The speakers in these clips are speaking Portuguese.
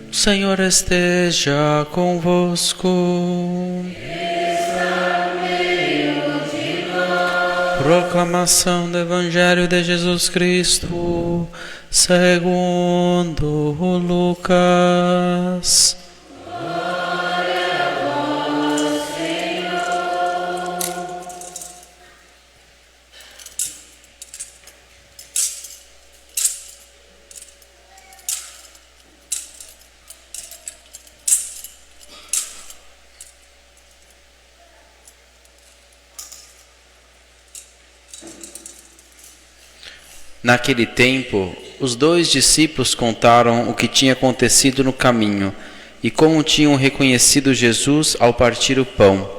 O Senhor esteja convosco. Proclamação do Evangelho de Jesus Cristo, segundo Lucas. Glória a vós, Senhor. Naquele tempo, os 2 discípulos contaram o que tinha acontecido no caminho e como tinham reconhecido Jesus ao partir o pão.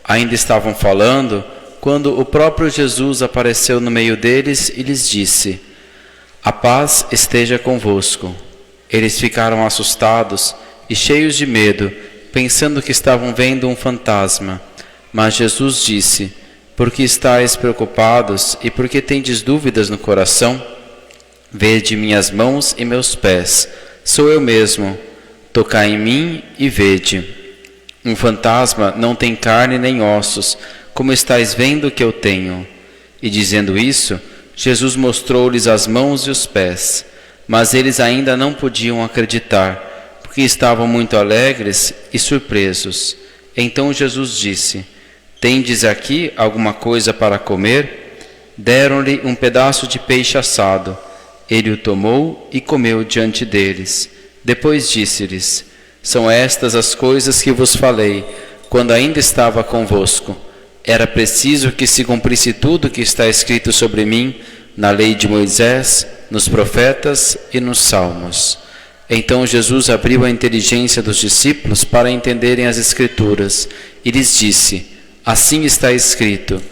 Ainda estavam falando quando o próprio Jesus apareceu no meio deles e lhes disse: "A paz esteja convosco." Eles ficaram assustados e cheios de medo, pensando que estavam vendo um fantasma. Mas Jesus disse: "Por que estáis preocupados e por que tendes dúvidas no coração? Vede minhas mãos e meus pés, sou eu mesmo. Tocai em mim e vede. Um fantasma não tem carne nem ossos, como estáis vendo que eu tenho." E dizendo isso, Jesus mostrou-lhes as mãos e os pés. Mas eles ainda não podiam acreditar, porque estavam muito alegres e surpresos. Então Jesus disse: "Tendes aqui alguma coisa para comer?" Deram-lhe um pedaço de peixe assado. Ele o tomou e comeu diante deles. Depois disse-lhes: "São estas as coisas que vos falei, quando ainda estava convosco. Era preciso que se cumprisse tudo o que está escrito sobre mim, na lei de Moisés, nos profetas e nos salmos." Então Jesus abriu a inteligência dos discípulos para entenderem as Escrituras e lhes disse: "Assim está escrito: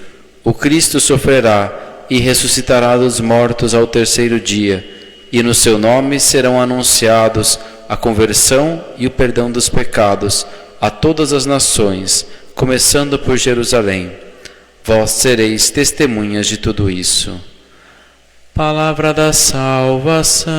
o Cristo sofrerá e ressuscitará dos mortos ao terceiro dia, e no seu nome serão anunciados a conversão e o perdão dos pecados a todas as nações, começando por Jerusalém. Vós sereis testemunhas de tudo isso." Palavra da salvação.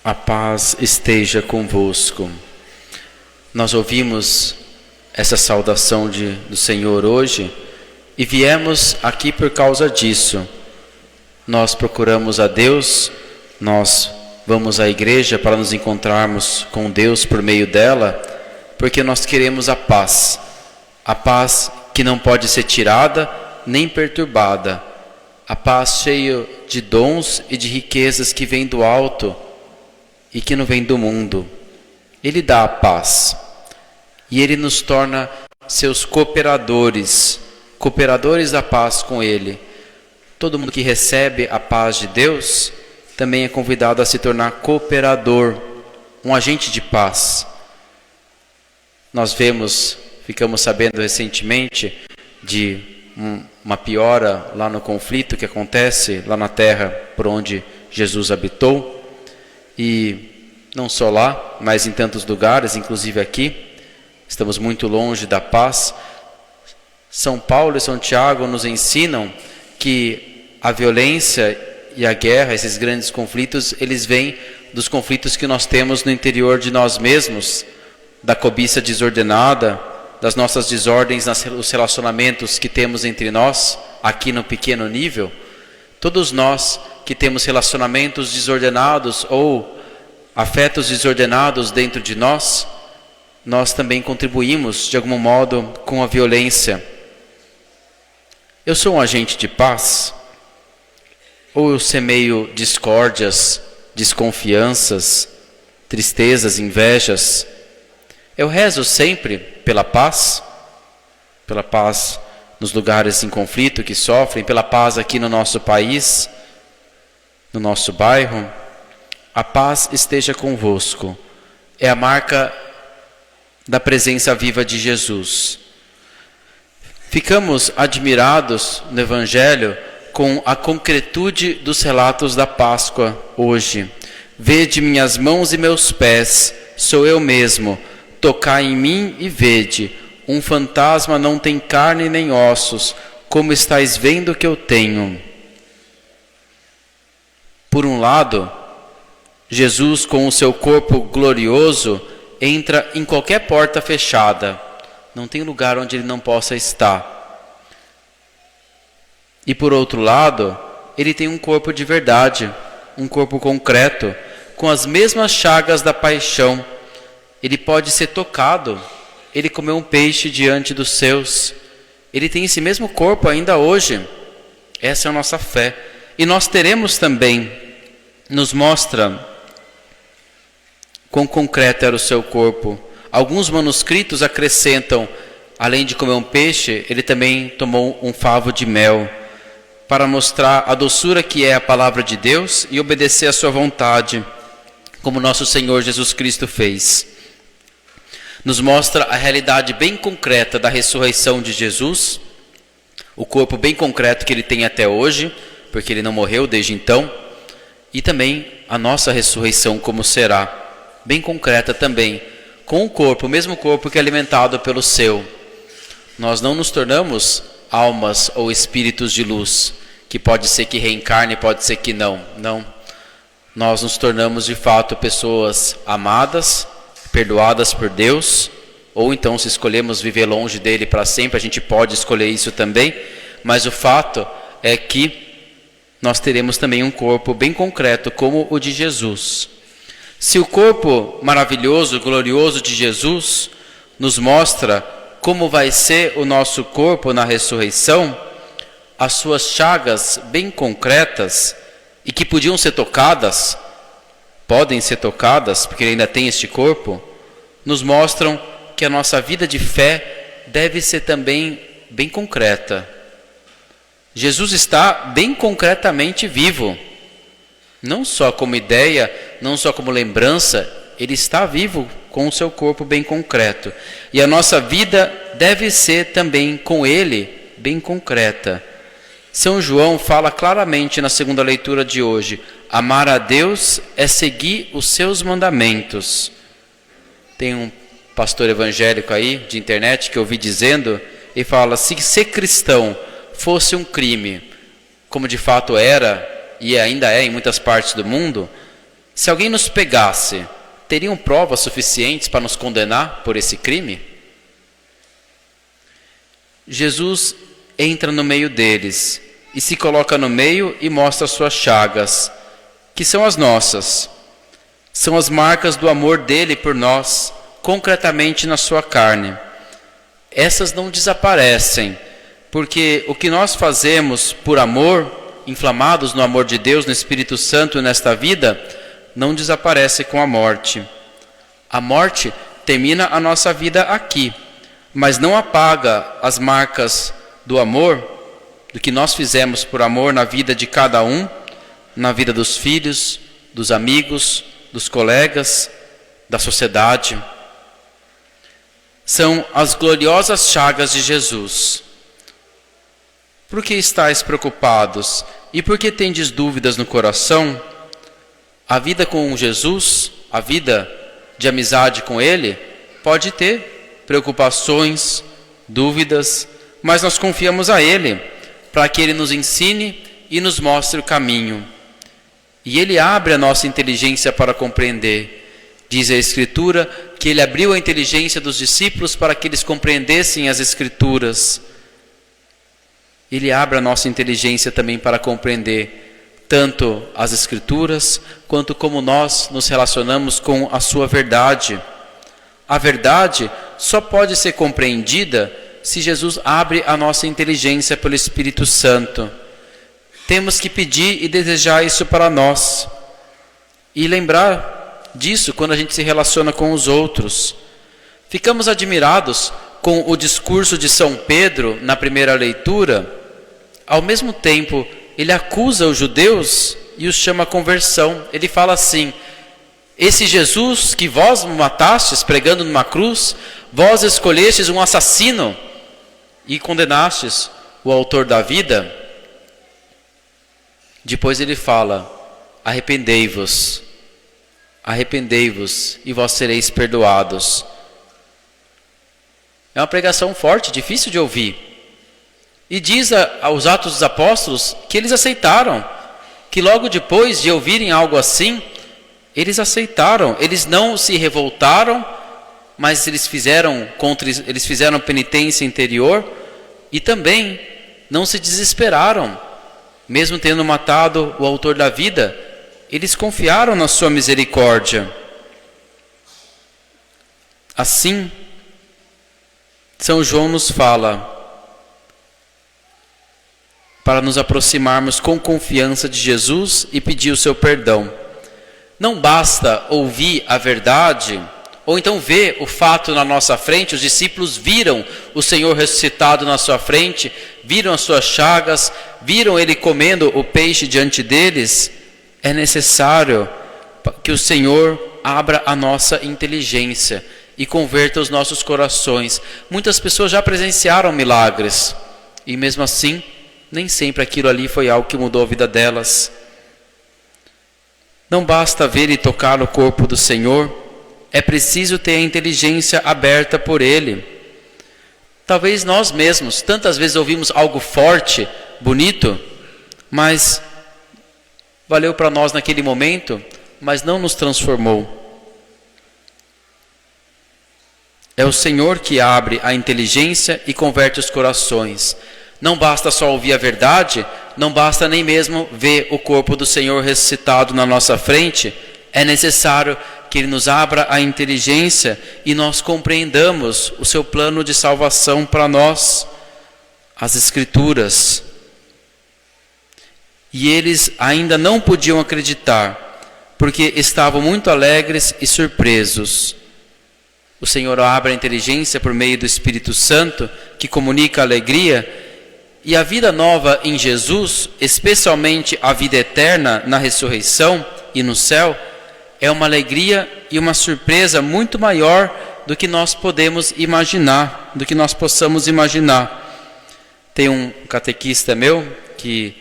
A paz esteja convosco. Nós ouvimos essa saudação do Senhor hoje e viemos aqui por causa disso. Nós procuramos a Deus, nós vamos à igreja para nos encontrarmos com Deus por meio dela, porque nós queremos a paz que não pode ser tirada nem perturbada, a paz cheia de dons e de riquezas que vem do alto e que não vem do mundo. Ele dá a paz e Ele nos torna seus cooperadores da paz com Ele. Todo mundo que recebe a paz de Deus também é convidado a se tornar cooperador, um agente de paz. Nós ficamos sabendo recentemente de uma piora lá no conflito que acontece lá na terra por onde Jesus habitou. E não só lá, mas em tantos lugares, inclusive aqui, estamos muito longe da paz. São Paulo e São Tiago nos ensinam que a violência e a guerra, esses grandes conflitos, eles vêm dos conflitos que nós temos no interior de nós mesmos, da cobiça desordenada, das nossas desordens nos relacionamentos que temos entre nós, aqui no pequeno nível. Todos nós que temos relacionamentos desordenados ou afetos desordenados dentro de nós, nós também contribuímos de algum modo com a violência. Eu sou um agente de paz? Ou eu semeio discórdias, desconfianças, tristezas, invejas? Eu rezo sempre pela paz nos lugares em conflito que sofrem, pela paz aqui no nosso país, no nosso bairro. A paz esteja convosco. É a marca da presença viva de Jesus. Ficamos admirados no Evangelho com a concretude dos relatos da Páscoa hoje. Vede minhas mãos e meus pés, sou eu mesmo. tocai em mim e vede, um fantasma não tem carne nem ossos, como estáis vendo que eu tenho. Por um lado, Jesus, com o seu corpo glorioso, entra em qualquer porta fechada. Não tem lugar onde ele não possa estar. E por outro lado, ele tem um corpo de verdade, um corpo concreto, com as mesmas chagas da paixão. Ele pode ser tocado. Ele comeu um peixe diante dos seus. Ele tem esse mesmo corpo ainda hoje. Essa é a nossa fé. E nós teremos também, nos mostra quão concreto era o seu corpo. Alguns manuscritos acrescentam, além de comer um peixe, ele também tomou um favo de mel, para mostrar a doçura que é a palavra de Deus e obedecer à sua vontade, como nosso Senhor Jesus Cristo fez. Nos mostra a realidade bem concreta da ressurreição de Jesus, o corpo bem concreto que ele tem até hoje, porque ele não morreu desde então, e também a nossa ressurreição como será, bem concreta também, com o corpo, o mesmo corpo que é alimentado pelo seu. Nós não nos tornamos almas ou espíritos de luz, que pode ser que reencarne, pode ser que não. Não. Nós nos tornamos de fato pessoas amadas, perdoadas por Deus, ou então se escolhemos viver longe dele para sempre, a gente pode escolher isso também, mas o fato é que nós teremos também um corpo bem concreto, como o de Jesus. Se o corpo maravilhoso, glorioso de Jesus nos mostra como vai ser o nosso corpo na ressurreição, as suas chagas bem concretas e que podiam ser tocadas, podem ser tocadas, porque ele ainda tem este corpo, nos mostram que a nossa vida de fé deve ser também bem concreta. Jesus está bem concretamente vivo, não só como ideia, não só como lembrança, ele está vivo com o seu corpo bem concreto. E a nossa vida deve ser também com ele bem concreta. São João fala claramente na segunda leitura de hoje: amar a Deus é seguir os seus mandamentos. Tem um pastor evangélico aí de internet que eu ouvi dizendo, e fala: se ser cristão fosse um crime, como de fato era e ainda é em muitas partes do mundo, se alguém nos pegasse, teriam provas suficientes para nos condenar por esse crime? Jesus entra no meio deles e se coloca no meio e mostra suas chagas, que são as nossas. São as marcas do amor dele por nós, concretamente na sua carne. Essas não desaparecem, porque o que nós fazemos por amor, inflamados no amor de Deus, no Espírito Santo nesta vida, não desaparece com a morte. A morte termina a nossa vida aqui, mas não apaga as marcas do amor, do que nós fizemos por amor na vida de cada um, na vida dos filhos, dos amigos, dos colegas, da sociedade. São as gloriosas chagas de Jesus. Por que estáis preocupados? E por que tendes dúvidas no coração? A vida com Jesus, a vida de amizade com Ele, pode ter preocupações, dúvidas, mas nós confiamos a Ele, para que Ele nos ensine e nos mostre o caminho. E Ele abre a nossa inteligência para compreender. Diz a Escritura que Ele abriu a inteligência dos discípulos para que eles compreendessem as Escrituras. Ele abre a nossa inteligência também para compreender tanto as Escrituras, quanto como nós nos relacionamos com a sua verdade. A verdade só pode ser compreendida se Jesus abre a nossa inteligência pelo Espírito Santo. Temos que pedir e desejar isso para nós. E lembrar disso quando a gente se relaciona com os outros. Ficamos admirados com o discurso de São Pedro na primeira leitura. Ao mesmo tempo, ele acusa os judeus e os chama à conversão. Ele fala assim: esse Jesus que vós matastes pregando numa cruz, vós escolhestes um assassino e condenastes o autor da vida. Depois ele fala: arrependei-vos, arrependei-vos e vós sereis perdoados. É uma pregação forte, difícil de ouvir. E diz aos Atos dos Apóstolos que eles aceitaram, que logo depois de ouvirem algo assim, eles aceitaram, eles não se revoltaram, mas eles fizeram penitência interior e também não se desesperaram, mesmo tendo matado o autor da vida, eles confiaram na sua misericórdia. Assim, São João nos fala para nos aproximarmos com confiança de Jesus e pedir o seu perdão. Não basta ouvir a verdade, ou então ver o fato na nossa frente. Os discípulos viram o Senhor ressuscitado na sua frente, viram as suas chagas, viram Ele comendo o peixe diante deles. É necessário que o Senhor abra a nossa inteligência e converta os nossos corações. Muitas pessoas já presenciaram milagres, e mesmo assim, nem sempre aquilo ali foi algo que mudou a vida delas. Não basta ver e tocar no corpo do Senhor, é preciso ter a inteligência aberta por Ele. Talvez nós mesmos, tantas vezes ouvimos algo forte, bonito, mas valeu para nós naquele momento, mas não nos transformou. É o Senhor que abre a inteligência e converte os corações. Não basta só ouvir a verdade, não basta nem mesmo ver o corpo do Senhor ressuscitado na nossa frente. É necessário que Ele nos abra a inteligência e nós compreendamos o seu plano de salvação para nós, as Escrituras. E eles ainda não podiam acreditar, porque estavam muito alegres e surpresos. O Senhor abre a inteligência por meio do Espírito Santo, que comunica a alegria. E a vida nova em Jesus, especialmente a vida eterna na ressurreição e no céu, é uma alegria e uma surpresa muito maior do que nós podemos imaginar, do que nós possamos imaginar. Tem um catequista meu que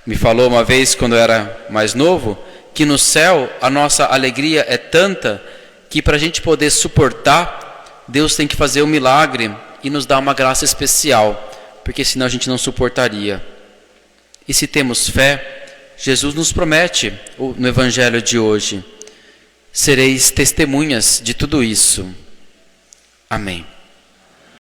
me falou uma vez, quando eu era mais novo, que no céu a nossa alegria é tanta que para a gente poder suportar, Deus tem que fazer um milagre e nos dar uma graça especial, porque senão a gente não suportaria. E se temos fé, Jesus nos promete no Evangelho de hoje: sereis testemunhas de tudo isso. Amém.